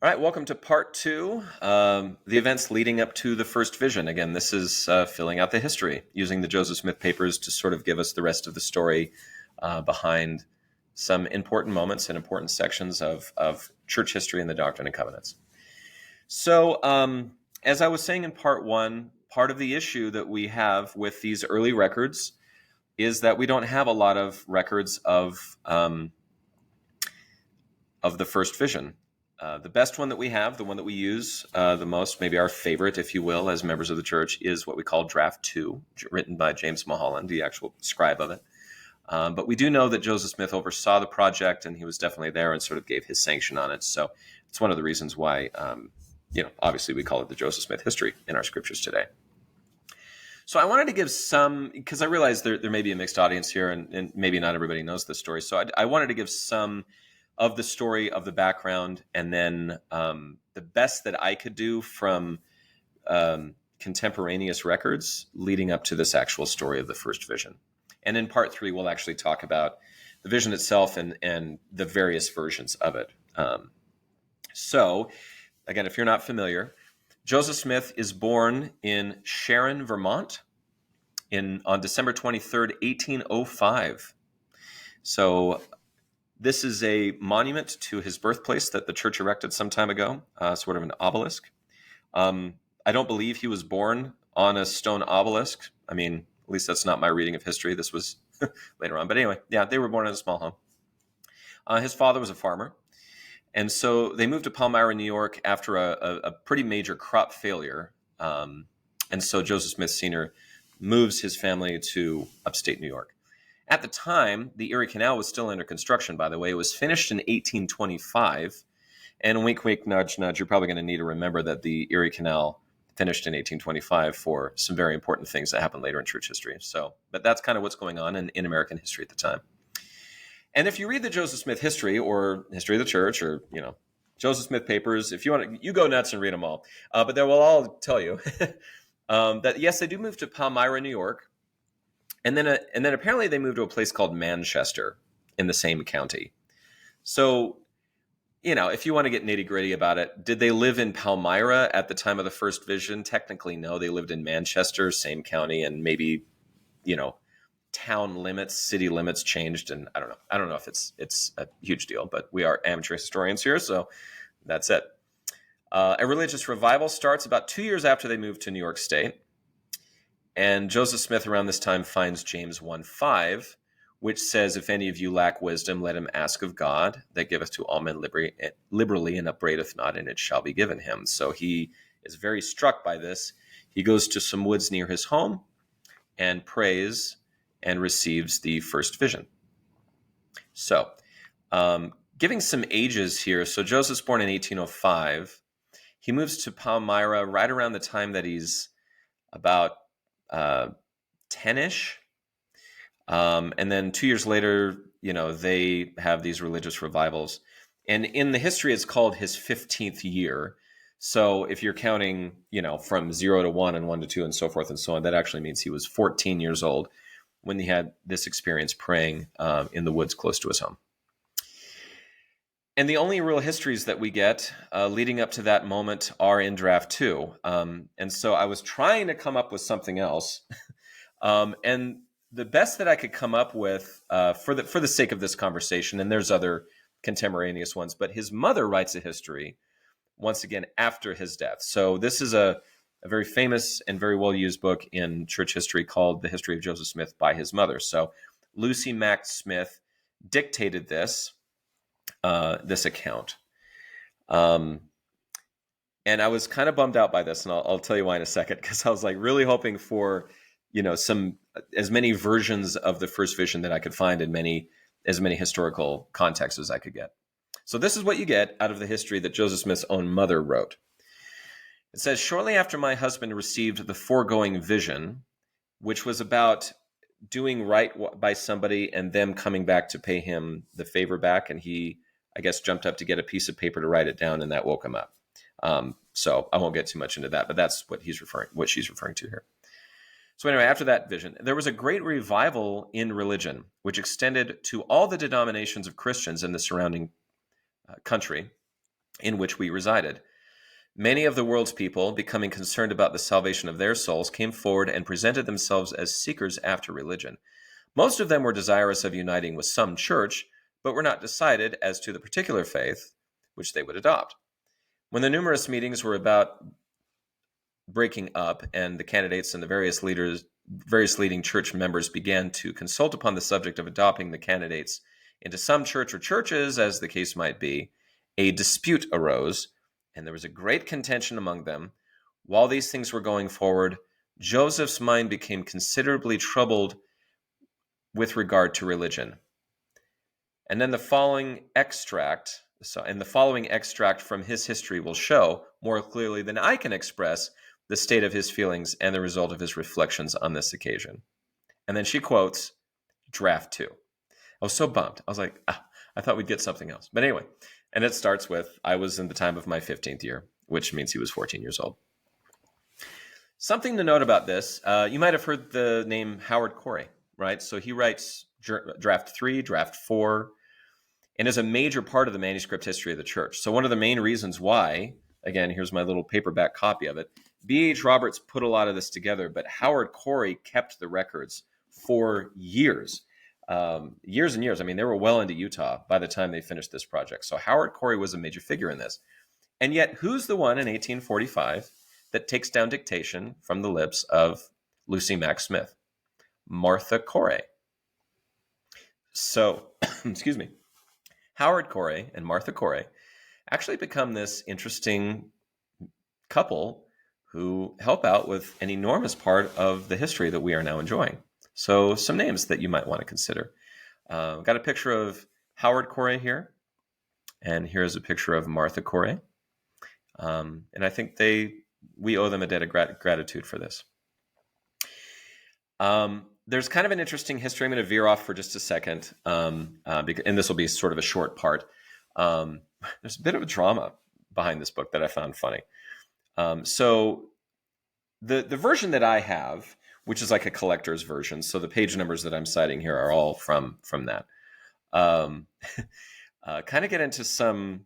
All right, welcome to part two, the events leading up to the first vision. Again, this is filling out the history, using the Joseph Smith papers to sort of give us the rest of the story behind some important moments and important sections of church history and the Doctrine and Covenants. So, as I was saying in part one, part of the issue that we have with these early records is that we don't have a lot of records of the first vision. The best one that we have, the one that we use the most, maybe our favorite, if you will, as members of the church, is what we call Draft 2, written by James Mulholland, the actual scribe of it. But we do know that Joseph Smith oversaw the project, and he was definitely there and sort of gave his sanction on it. So it's one of the reasons why, obviously we call it the Joseph Smith history in our scriptures today. So I wanted to give some, because I realize there may be a mixed audience here, and maybe not everybody knows this story. So I wanted to give some of the story, of the background, and then the best that I could do from contemporaneous records leading up to this actual story of the first vision. And in part three, we'll actually talk about the vision itself and the various versions of it. So, again, if you're not familiar, Joseph Smith is born in Sharon, Vermont on December 23rd, 1805. So this is a monument to his birthplace that the church erected some time ago, sort of an obelisk. I don't believe he was born on a stone obelisk. I mean, at least that's not my reading of history. This was later on. But anyway, yeah, they were born in a small home. His father was a farmer. And so they moved to Palmyra, New York after a pretty major crop failure. And so Joseph Smith Sr. moves his family to upstate New York. At the time, the Erie Canal was still under construction, by the way. It was finished in 1825. And wink, wink, nudge, nudge, you're probably going to need to remember that the Erie Canal finished in 1825 for some very important things that happened later in church history. But that's kind of what's going on in American history at the time. And if you read the Joseph Smith history or history of the church or, Joseph Smith papers, if you want to, you go nuts and read them all. But they will all tell you that, yes, they do move to Palmyra, New York. And then apparently they moved to a place called Manchester in the same county. So, if you want to get nitty gritty about it, did they live in Palmyra at the time of the first vision? Technically, no. They lived in Manchester, same county, and maybe, town limits, city limits changed. And I don't know. I don't know if it's a huge deal, but we are amateur historians here, so that's it. A religious revival starts about 2 years after they moved to New York State. And Joseph Smith around this time finds James 1:5, which says, if any of you lack wisdom, let him ask of God, that giveth to all men liberally and upbraideth not, and it shall be given him. So he is very struck by this. He goes to some woods near his home and prays and receives the first vision. So, giving some ages here. So Joseph's born in 1805. He moves to Palmyra right around the time that he's about 10-ish. And then 2 years later, they have these religious revivals. And in the history, it's called his 15th year. So if you're counting, from 0 to 1 and 1 to 2 and so forth and so on, that actually means he was 14 years old when he had this experience praying in the woods close to his home. And the only real histories that we get leading up to that moment are in Draft 2. And so I was trying to come up with something else. And the best that I could come up with for the sake of this conversation, and there's other contemporaneous ones, but his mother writes a history, once again, after his death. So this is a very famous and very well-used book in church history called The History of Joseph Smith by his mother. So Lucy Mack Smith dictated this account. And I was kind of bummed out by this, and I'll tell you why in a second, because I was like really hoping for, as many versions of the first vision that I could find in as many historical contexts as I could get. So this is what you get out of the history that Joseph Smith's own mother wrote. It says, shortly after my husband received the foregoing vision, which was about doing right by somebody and them coming back to pay him the favor back, and he, I guess, jumped up to get a piece of paper to write it down, and that woke him up. So I won't get too much into that, but that's what she's referring to here. So anyway, after that vision, there was a great revival in religion, which extended to all the denominations of Christians in the surrounding country. in which we resided. Many of the world's people, becoming concerned about the salvation of their souls, came forward and presented themselves as seekers after religion. Most of them were desirous of uniting with some church, but were not decided as to the particular faith which they would adopt. When the numerous meetings were about breaking up and the candidates and the various leading church members began to consult upon the subject of adopting the candidates into some church or churches, as the case might be, a dispute arose, and there was a great contention among them. While these things were going forward, Joseph's mind became considerably troubled with regard to religion. And then the following extract from his history will show more clearly than I can express the state of his feelings and the result of his reflections on this occasion. And then she quotes draft 2. I was so bummed. I was like, I thought we'd get something else. But anyway, and it starts with, I was in the time of my 15th year, which means he was 14 years old. Something to note about this, you might have heard the name Howard Cory, right? So he writes draft 3, draft 4, and is a major part of the manuscript history of the church. So one of the main reasons why, again, here's my little paperback copy of it, B.H. Roberts put a lot of this together, but Howard Cory kept the records for years. Years and years. I mean, they were well into Utah by the time they finished this project. So Howard Cory was a major figure in this. And yet, who's the one in 1845 that takes down dictation from the lips of Lucy Mack Smith? Martha Cory. So, excuse me, Howard Cory and Martha Cory actually become this interesting couple who help out with an enormous part of the history that we are now enjoying. So some names that you might want to consider. Got a picture of Howard Cory here, and here's a picture of Martha Cory. And I think we owe them a debt of gratitude for this. There's kind of an interesting history. I'm going to veer off for just a second, and this will be sort of a short part. There's a bit of a drama behind this book that I found funny. So the version that I have, which is like a collector's version, so the page numbers that I'm citing here are all from that. Kind of get into some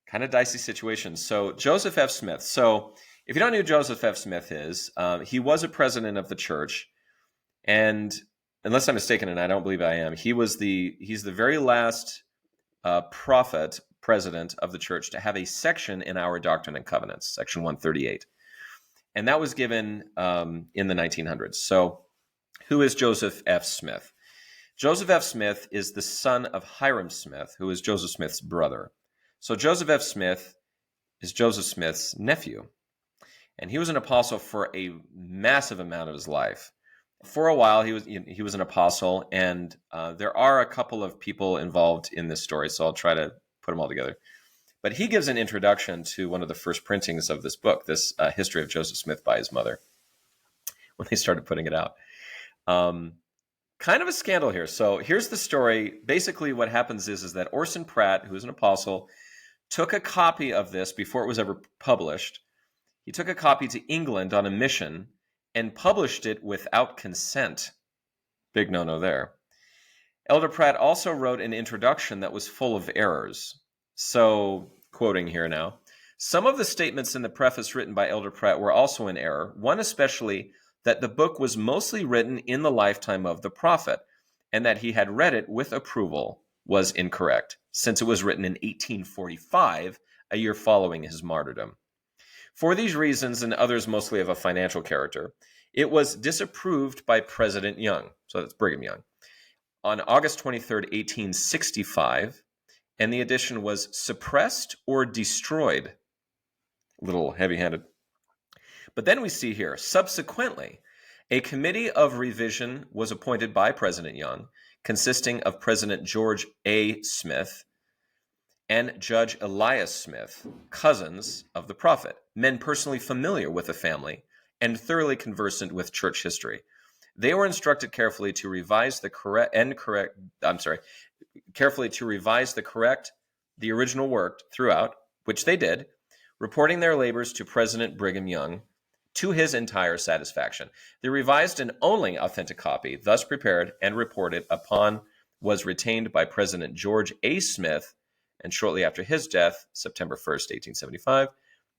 kind of dicey situations. So Joseph F. Smith. So if you don't know who Joseph F. Smith is, he was a president of the church. And unless I'm mistaken, and I don't believe I am, he's the very last president of the church to have a section in our Doctrine and Covenants, section 138. And that was given in the 1900s. So who is Joseph F. Smith? Joseph F. Smith is the son of Hiram Smith, who is Joseph Smith's brother. So Joseph F. Smith is Joseph Smith's nephew. And he was an apostle for a massive amount of his life. For a while, he was an apostle, and there are a couple of people involved in this story, so I'll try to put them all together. But he gives an introduction to one of the first printings of this book, this history of Joseph Smith by his mother, when they started putting it out. Kind of a scandal here. So here's the story. Basically, what happens is that Orson Pratt, who is an apostle, took a copy of this before it was ever published. He took a copy to England on a mission and published it without consent. Big no-no there. Elder Pratt also wrote an introduction that was full of errors. So, quoting here now, some of the statements in the preface written by Elder Pratt were also in error, one especially that the book was mostly written in the lifetime of the prophet, and that he had read it with approval was incorrect, since it was written in 1845, a year following his martyrdom. For these reasons, and others mostly of a financial character, it was disapproved by President Young, so that's Brigham Young, on August 23rd, 1865, and the edition was suppressed or destroyed. A little heavy-handed. But then we see here, subsequently, a committee of revision was appointed by President Young, consisting of President George A. Smith and Judge Elias Smith, cousins of the prophet, men personally familiar with the family and thoroughly conversant with church history. They were instructed carefully to revise the original work throughout, which they did, reporting their labors to President Brigham Young to his entire satisfaction. The revised and only authentic copy, thus prepared and reported upon, was retained by President George A. Smith, and shortly after his death, September 1st, 1875,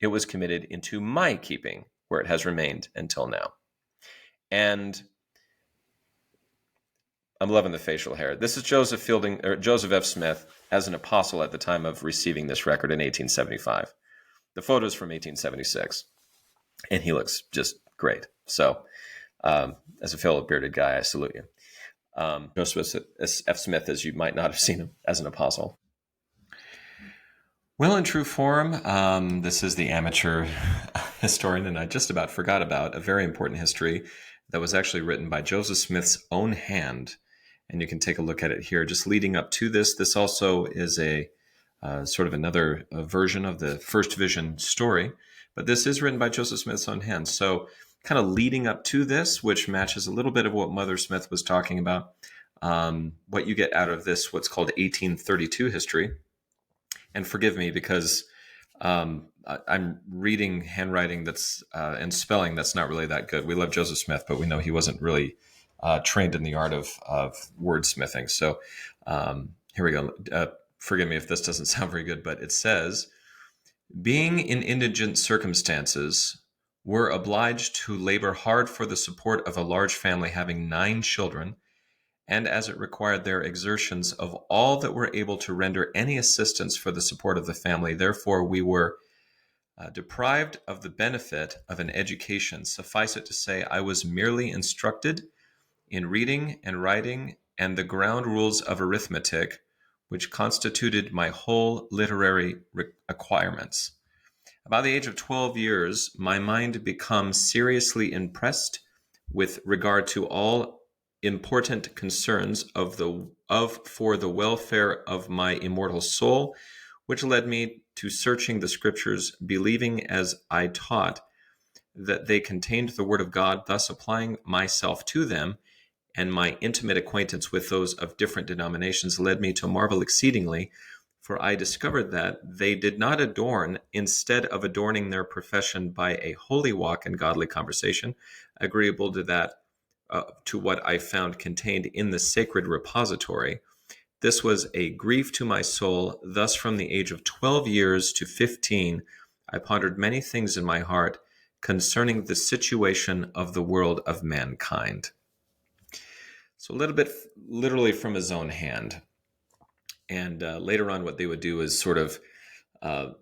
it was committed into my keeping, where it has remained until now. And I'm loving the facial hair. This is Joseph F. Smith as an apostle at the time of receiving this record in 1875. The photo's from 1876, and he looks just great. So, as a fellow bearded guy, I salute you. Joseph F. Smith, as you might not have seen him as an apostle. Well, in true form, this is the amateur historian, and I just about forgot about a very important history that was actually written by Joseph Smith's own hand. And you can take a look at it here. Just leading up to this, this also is a sort of another version of the first vision story, but this is written by Joseph Smith's own hand. So kind of leading up to this, which matches a little bit of what Mother Smith was talking about, what you get out of this, what's called 1832 history. And forgive me because I'm reading handwriting that's and spelling that's not really that good. We love Joseph Smith, but we know he wasn't really trained in the art of wordsmithing. So here we go. Forgive me if this doesn't sound very good, but it says, being in indigent circumstances, were obliged to labor hard for the support of a large family having 9 children, and as it required their exertions of all that were able to render any assistance for the support of the family, therefore we were deprived of the benefit of an education. Suffice it to say, I was merely instructed in reading and writing and the ground rules of arithmetic, which constituted my whole literary acquirements. About the age of 12 years, my mind became seriously impressed with regard to all important concerns for the welfare of my immortal soul, which led me to searching the scriptures, believing as I taught that they contained the word of God, thus applying myself to them, and my intimate acquaintance with those of different denominations led me to marvel exceedingly, for I discovered that they did not adorn, instead of adorning their profession by a holy walk and godly conversation, agreeable to that, to what I found contained in the sacred repository. This was a grief to my soul. Thus, from the age of 12 years to 15, I pondered many things in my heart concerning the situation of the world of mankind. So a little bit literally from his own hand. And later on, what they would do is sort of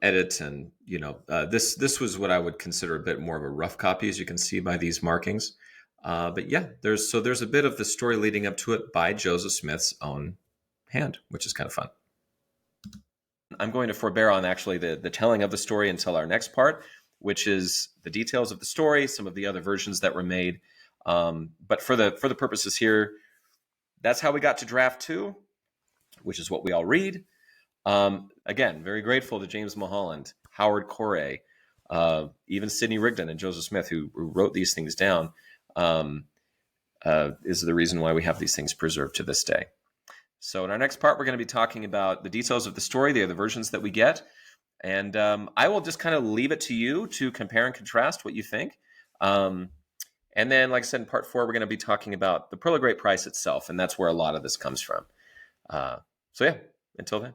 edit, and this was what I would consider a bit more of a rough copy, as you can see by these markings. But yeah, there's a bit of the story leading up to it by Joseph Smith's own hand, which is kind of fun. I'm going to forbear on actually the telling of the story until our next part, which is the details of the story, some of the other versions that were made. But for the purposes here, that's how we got to draft 2, which is what we all read. Again, very grateful to James Mulholland, Howard Cory, even Sidney Rigdon and Joseph Smith, who wrote these things down, is the reason why we have these things preserved to this day. So in our next part, we're going to be talking about the details of the story, the other versions that we get. And I will just kind of leave it to you to compare and contrast what you think. And then, like I said, in part 4, we're going to be talking about the Pearl of Great Price itself. And that's where a lot of this comes from. So yeah, until then.